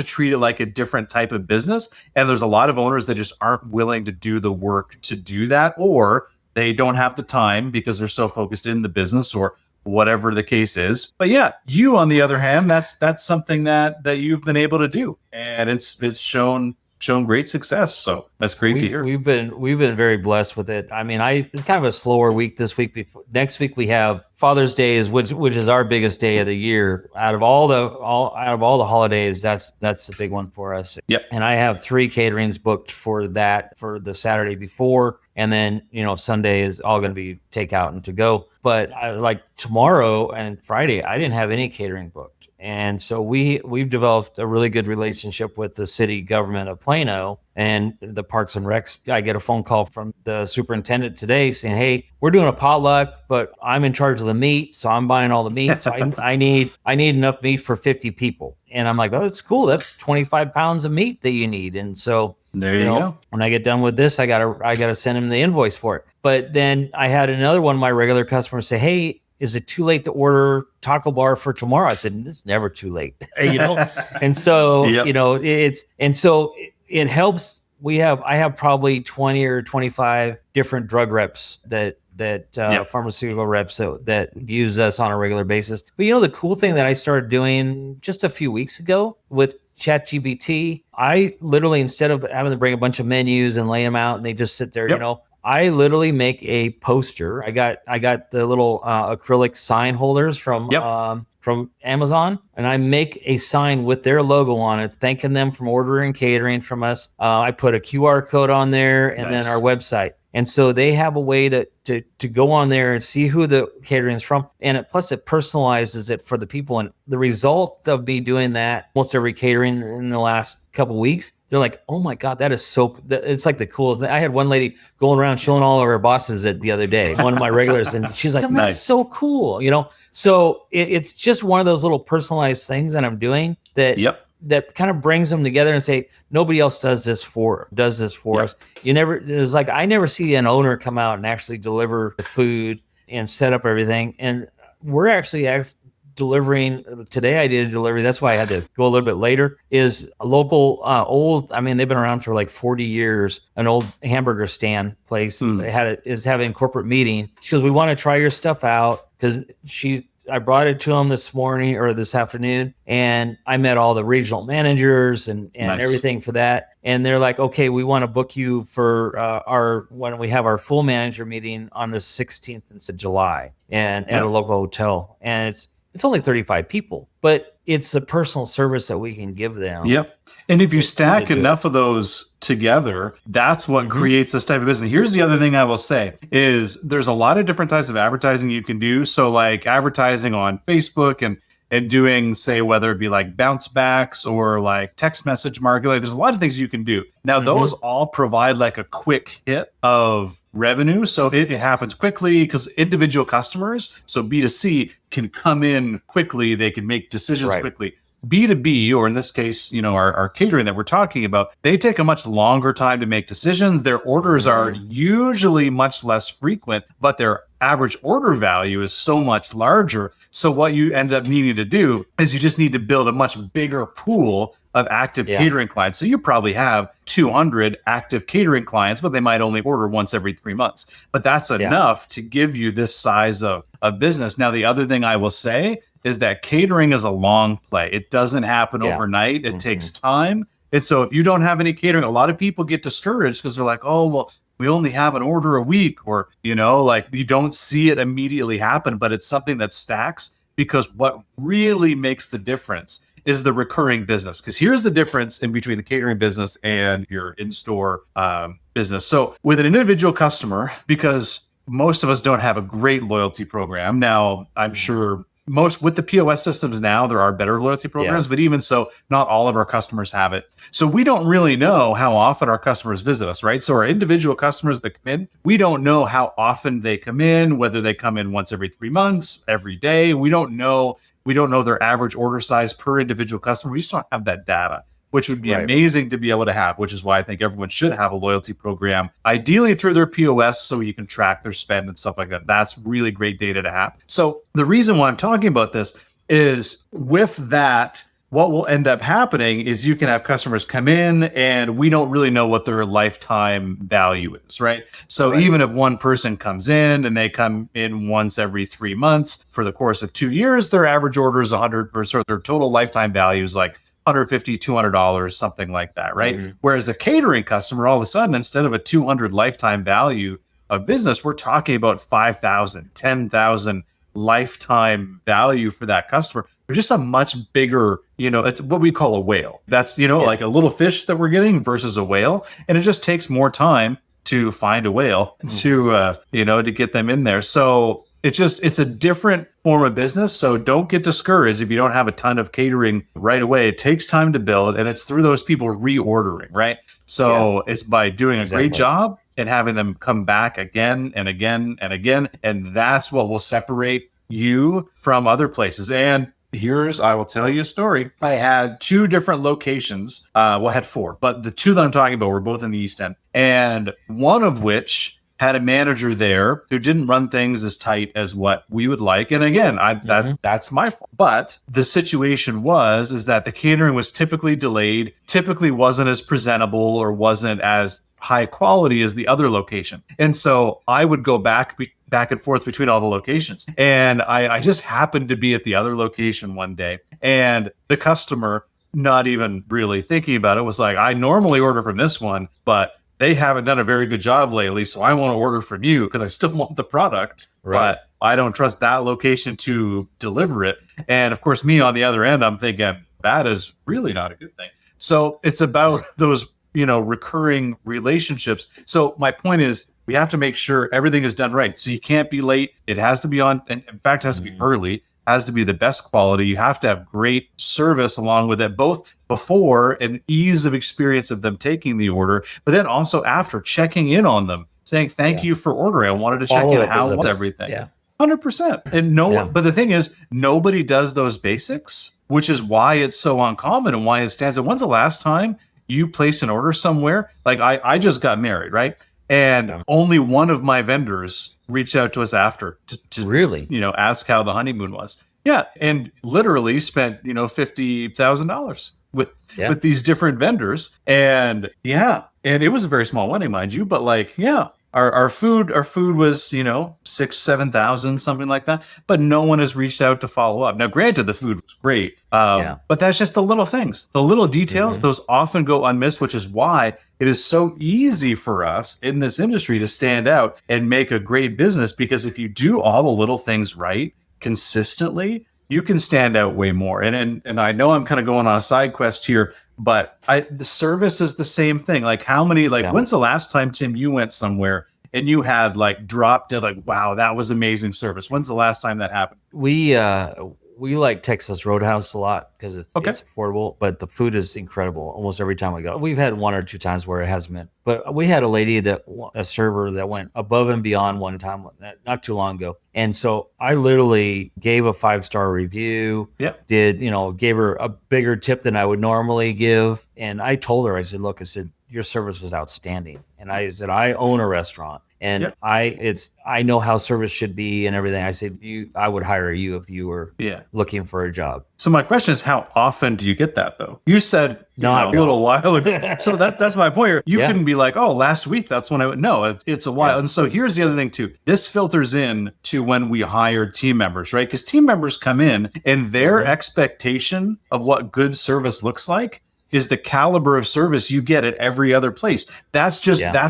treat it like a different type of business. And there's a lot of owners that just aren't willing to do the work to do that, or they don't have the time because they're so focused in the business or whatever the case is. But you, on the other hand, that's something that you've been able to do, and it's shown great success. So that's great to hear. We've been very blessed with it. I mean, it's kind of a slower week this week. Next week we have Father's Day, which is our biggest day of the year. Out of all the holidays, that's the big one for us. Yep. And I have 3 caterings booked for the Saturday before, and then Sunday is all going to be takeout and to go. But like tomorrow and Friday, I didn't have any catering booked. And so we've developed a really good relationship with the city government of Plano and the Parks and Recs. I get a phone call from the superintendent today saying, hey, we're doing a potluck, but I'm in charge of the meat. So I'm buying all the meat. So I need enough meat for 50 people. And I'm like, oh, that's cool. That's 25 pounds of meat that you need. And so there you go. When I get done with this, I gotta send him the invoice for it. But then I had another one of my regular customers say, hey, is it too late to order taco bar for tomorrow? I said, it's never too late, And so, it helps. I have probably 20 or 25 different drug reps that pharmaceutical reps that use us on a regular basis. But the cool thing that I started doing just a few weeks ago with ChatGPT, I literally, instead of having to bring a bunch of menus and lay them out and they just sit there, I literally make a poster. I got the little acrylic sign holders from Amazon, and I make a sign with their logo on it, thanking them for ordering catering from us. I put a QR code on there and then our website. And so they have a way to go on there and see who the catering is from. And plus it personalizes it for the people. And the result of me doing that, almost every catering in the last couple of weeks, they're like, oh my God, it's like the coolest thing. I had one lady going around showing all of her bosses it the other day, one of my regulars, and she's like, that's so cool, So it's just one of those little personalized things that I'm doing that kind of brings them together and say, nobody else does this for us. I never see an owner come out and actually deliver the food and set up everything. And we're actually delivering today. I did a delivery. That's why I had to go a little bit later. Is a local they've been around for like 40 years. An old hamburger stand place is having a corporate meeting. She goes, we want to try your stuff out, because I brought it to them this morning or this afternoon, and I met all the regional managers and everything for that. And they're like, okay, we want to book you for when we have our full manager meeting on the 16th of July and at a local hotel. And it's only 35 people, but it's a personal service that we can give them. Yep. And if you stack enough of those together, that's what creates this type of business. Here's the other thing I will say is there's a lot of different types of advertising you can do. So like advertising on Facebook and doing, say, whether it be like bounce backs or like text message marketing, there's a lot of things you can do. Now, those all provide like a quick hit of revenue. So it happens quickly because individual customers, so B2C, can come in quickly. They can make decisions quickly. B2B, or in this case, our catering that we're talking about, they take a much longer time to make decisions. Their orders are usually much less frequent, but their average order value is so much larger. So what you end up needing to do is you just need to build a much bigger pool of active catering clients. So you probably have 200 active catering clients, but they might only order once every 3 months. But that's enough to give you this size of business. Now, the other thing I will say is that catering is a long play. It doesn't happen overnight. It takes time. And so if you don't have any catering, a lot of people get discouraged because they're like, oh, well, we only have an order a week, or, you don't see it immediately happen, but it's something that stacks, because what really makes the difference is the recurring business. Because here's the difference in between the catering business and your in-store business. So with an individual customer, because most of us don't have a great loyalty program. Now, I'm sure with the POS systems now, there are better loyalty programs, but even so, not all of our customers have it. So we don't really know how often our customers visit us, right? So our individual customers that come in, we don't know how often they come in, whether they come in once every 3 months, every day. We don't know their average order size per individual customer. We just don't have that data, which would be amazing to be able to have, which is why I think everyone should have a loyalty program, ideally through their POS, so you can track their spend and stuff like that. That's really great data to have. So the reason why I'm talking about this is with that, what will end up happening is you can have customers come in and we don't really know what their lifetime value is, right? So even if one person comes in and they come in once every 3 months for the course of 2 years, their average order is 100%, their total lifetime value is like $150, $200, something like that, right? Whereas a catering customer, all of a sudden, instead of a 200 lifetime value of business, we're talking about 5,000, 10,000 lifetime value for that customer. They're just a much bigger, it's what we call a whale. That's, like a little fish that we're getting versus a whale. And it just takes more time to find a whale to get them in there. So it's a different form of business. So don't get discouraged if you don't have a ton of catering right away. It takes time to build, and it's through those people reordering, right? So it's by doing a great job and having them come back again and again and again. And that's what will separate you from other places. And I will tell you a story. I had 2 different locations. I had 4, but the 2 that I'm talking about were both in the East End. And one of which had a manager there who didn't run things as tight as what we would like. And again, that's my fault. But the situation is that the catering was typically delayed, typically wasn't as presentable or wasn't as high quality as the other location. And so I would go back and forth between all the locations. And I just happened to be at the other location one day, and the customer, not even really thinking about it, was like, I normally order from this one, but they haven't done a very good job lately, so I want to order from you because I still want the product, right, but I don't trust that location to deliver it. And of course, me on the other end, I'm thinking that is really not a good thing. So it's about those, recurring relationships. So my point is, we have to make sure everything is done right. So you can't be late. It has to be on, and in fact, it has to be early. Has to be the best quality. You have to have great service along with it, both before and ease of experience of them taking the order, but then also after, checking in on them, saying thank you for ordering. I wanted to check in how was everything. 100%. And but the thing is, nobody does those basics, which is why it's so uncommon and why it stands out. When's the last time you placed an order somewhere? Like I just got married, right? And only one of my vendors reached out to us after to really, ask how the honeymoon was. Yeah. And literally spent, $50,000 with these different vendors. And and it was a very small wedding, mind you, but our food was, $6,000-7,000, something like that. But no one has reached out to follow up. Now, granted, the food was great, but that's just the little things, the little details. Those often go unmissed, which is why it is so easy for us in this industry to stand out and make a great business. Because if you do all the little things right consistently, you can stand out way more. And I know I'm kind of going on a side quest here, but the service is the same thing. Like when's the last time, Tim, you went somewhere and you had dropped it, wow, that was amazing service? When's the last time that happened? We like Texas Roadhouse a lot because it's affordable, but the food is incredible almost every time we go. We've had one or two times where it hasn't been, but we had a server that went above and beyond one time not too long ago. And so I literally gave a 5-star review, gave her a bigger tip than I would normally give. And I told her, I said, your service was outstanding. And I said, I own a restaurant. And I know how service should be and everything. I said, I would hire you if you were looking for a job. So my question is, how often do you get that though? You said a little while ago. So that's my point here. You couldn't be like, oh, last week, that's when I would. No, it's a while. And so here's the other thing too. This filters in to when we hire team members, right? Because team members come in and their expectation of what good service looks like is the caliber of service you get at every other place. That's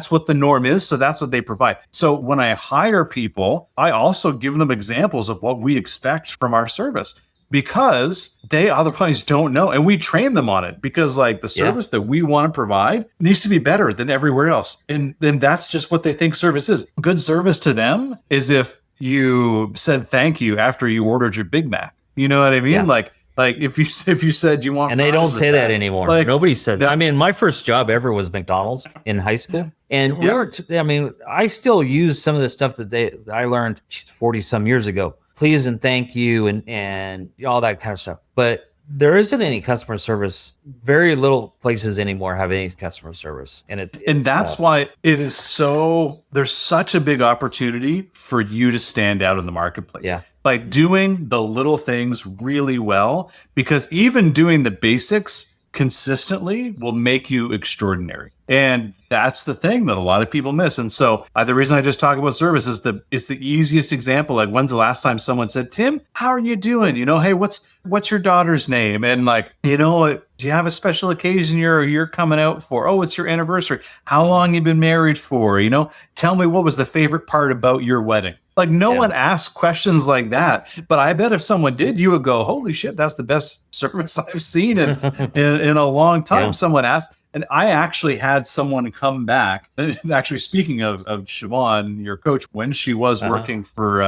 what the norm is. So that's what they provide. So when I hire people, I also give them examples of what we expect from our service, because they otherwise don't know. And we train them on it, because the service that we want to provide needs to be better than everywhere else. And then that's just what they think service is. Good service to them is if you said thank you after you ordered your Big Mac. You know what I mean? Yeah. Like if you said you want, and they don't say that anymore. Nobody says that. I mean, my first job ever was McDonald's in high school, and I still use some of the stuff that I learned 40 some years ago. Please and thank you and all that kind of stuff. But there isn't any customer service. Very little places anymore have any customer service, and that's why it is so. There's such a big opportunity for you to stand out in the marketplace. Yeah. By doing the little things really well, because even doing the basics consistently will make you extraordinary. And that's the thing that a lot of people miss. And so the reason I just talk about service is the easiest example. Like, when's the last time someone said, Tim, how are you doing? Hey, what's your daughter's name? And do you have a special occasion you're coming out for? Oh, it's your anniversary. How long you been married for? Tell me, what was the favorite part about your wedding? No one asks questions like that. But I bet if someone did, you would go, holy shit, that's the best service I've seen in a long time. Yeah. Someone asked. And I actually had someone come back. Actually, speaking of Siobhan, your coach, when she was working for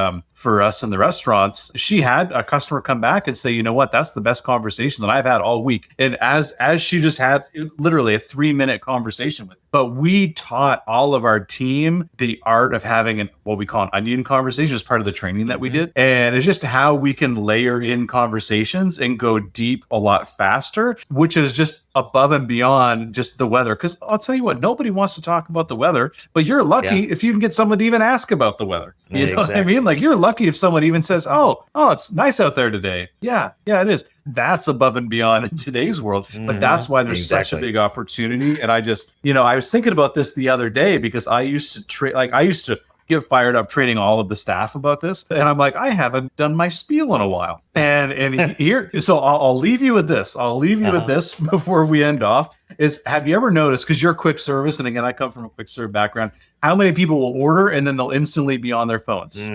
us in the restaurants, she had a customer come back and say, you know what, that's the best conversation that I've had all week. And as she just had literally a 3-minute conversation with me. but we taught all of our team the art of having what we call an onion conversation as part of the training that we did. And it's just how we can layer in conversations and go deep a lot faster, which is just above and beyond just the weather. Because I'll tell you what, nobody wants to talk about the weather, but you're lucky if you can get someone to even ask about the weather. You know what I mean? Like, you're lucky if someone even says, oh, it's nice out there today. Yeah, it is. That's above and beyond in today's world. But that's why there's such a big opportunity. And I just, I was thinking about this the other day because I used to get fired up training all of the staff about this. And I'm like, I haven't done my spiel in a while. And here, so I'll leave you with this. I'll leave you with this before we end off is, have you ever noticed, because you're quick service, and again, I come from a quick serve background, how many people will order and then they'll instantly be on their phones?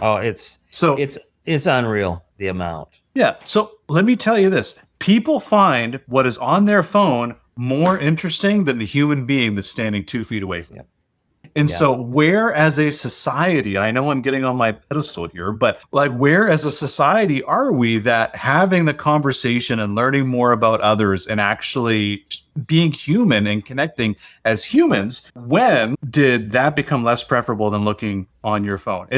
Oh, it's unreal, the amount. Yeah. So let me tell you this. People find what is on their phone more interesting than the human being that's standing 2 feet away from them. And so where as a society, and I know I'm getting on my pedestal here, but like, where as a society are we that having the conversation and learning more about others and actually being human and connecting as humans, when did that become less preferable than looking on your phone?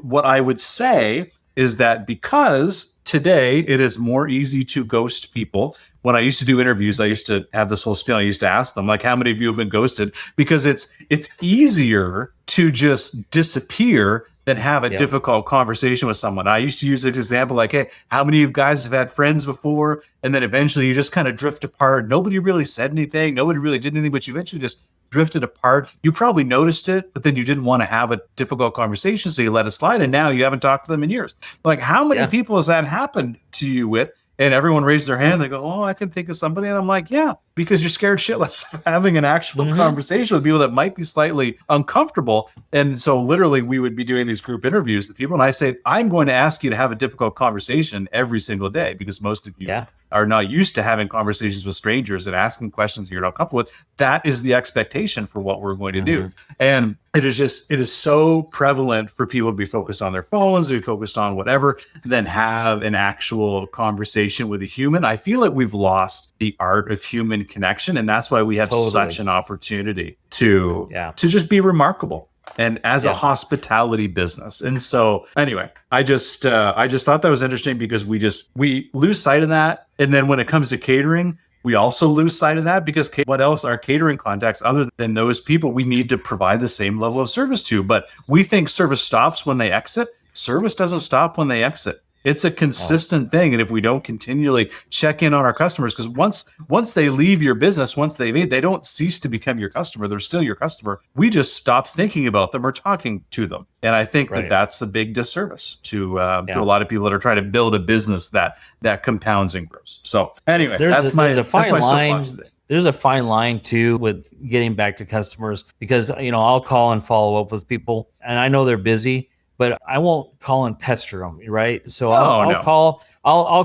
What I would say is that because today it is more easy to ghost people. When I used to do interviews, I used to have this whole spiel. I used to ask them, like, how many of you have been ghosted? Because it's easier to just disappear than have a difficult conversation with someone. I used to use an example like, hey, how many of you guys have had friends before? And then eventually you just kind of drift apart. Nobody really said anything. Nobody really did anything, but you eventually just drifted apart. You probably noticed it, but then you didn't want to have a difficult conversation, so you let it slide, and now you haven't talked to them in years. Like, how many people has that happened to you with? And everyone raised their hand. They go, oh, I can think of somebody. And I'm like, yeah, because you're scared shitless of having an actual conversation with people that might be slightly uncomfortable. And so literally we would be doing these group interviews with people. And I say, I'm going to ask you to have a difficult conversation every single day, because most of you are not used to having conversations with strangers and asking questions you're not comfortable with. That is the expectation for what we're going to do. And it is so prevalent for people to be focused on their phones, to be focused on whatever, than have an actual conversation with a human. I feel like we've lost the art of human connection. And that's why we have such an opportunity to just be remarkable. And as a hospitality business. And so anyway, I just thought that was interesting, because we lose sight of that. And then when it comes to catering, we also lose sight of that, because what else are catering contacts other than those people we need to provide the same level of service to? But we think service stops when they exit. Service doesn't stop when they exit. It's a consistent thing. And if we don't continually check in on our customers, because once they leave your business, once they leave, they don't cease to become your customer. They're still your customer. We just stop thinking about them or talking to them. And I think that that's a big disservice to a lot of people that are trying to build a business that compounds and grows. So anyway, that's my soapbox today. There's a fine line too with getting back to customers, because, I'll call and follow up with people, and I know they're busy, but I won't call and pester them, right? So I'll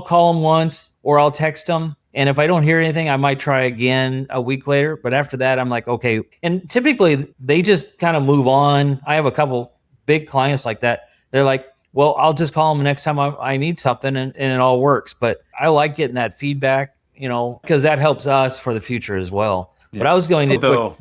call them once, or I'll text them. And if I don't hear anything, I might try again a week later. But after that, I'm like, okay. And typically they just kind of move on. I have a couple big clients like that. They're like, well, I'll just call them next time I need something, and it all works. But I like getting that feedback, because that helps us for the future as well. Yeah. But I was going to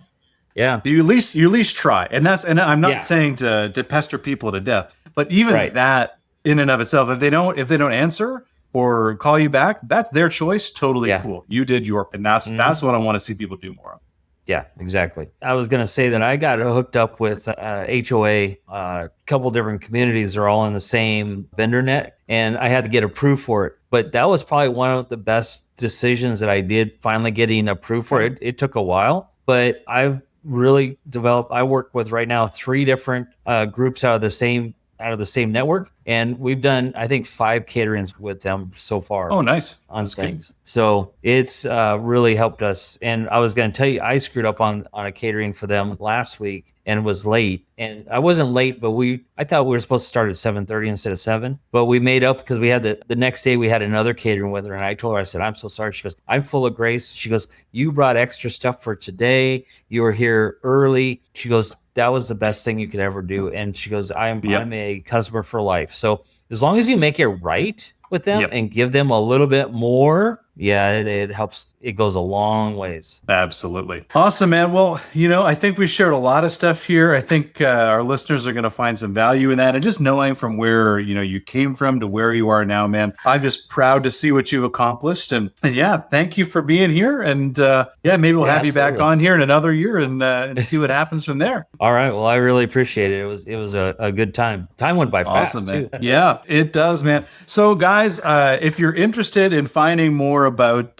you at least try. And I'm not saying to pester people to death, but even that in and of itself, if they don't answer or call you back, that's their choice. Totally cool. You did your, and that's what I want to see people do more of. Yeah, exactly. I was going to say that I got hooked up with HOA, a couple different communities. They're all in the same vendor net, and I had to get approved for it. But that was probably one of the best decisions that I did, finally getting approved for it. It took a while, but I've really developed. I work with right now 3 different groups out of the same network, and we've done, I think, 5 caterings with them so far. Oh, nice. On things. Good. So it's really helped us. And I was going to tell you, I screwed up on a catering for them last week and was late. And I wasn't late, but I thought we were supposed to start at 7:30 instead of 7. But we made up, because we had the next day we had another catering with her. And I told her, I said, I'm so sorry. She goes, I'm full of grace. She goes, you brought extra stuff for today. You were here early. She goes, that was the best thing you could ever do. And she goes, I'm a customer for life. So as long as you make it right with them and give them a little bit more yeah, it helps. It goes a long ways. Absolutely. Awesome, man. Well, I think we shared a lot of stuff here. I think our listeners are going to find some value in that. And just knowing from where, you came from to where you are now, man, I'm just proud to see what you've accomplished. And yeah, thank you for being here. And maybe we'll have you back on here in another year and see what happens from there. All right. Well, I really appreciate it. It was a good time. Time went by fast, awesome, man. Too. Yeah, it does, man. So guys, if you're interested in finding more about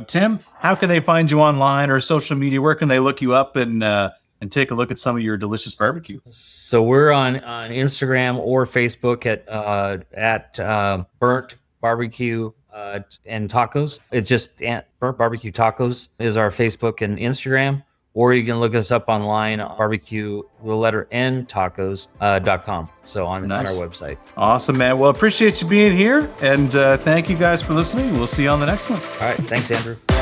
Tim, how can they find you online or social media? Where can they look you up and take a look at some of your delicious barbecue? So we're on Instagram or Facebook at Burnt Barbecue and Tacos. It's just Burnt Barbecue Tacos is our Facebook and Instagram. Or you can look us up online, barbecue, the letter N, tacos.com. So on our website. Awesome, man. Well, appreciate you being here. And thank you guys for listening. We'll see you on the next one. All right. Thanks, Andrew.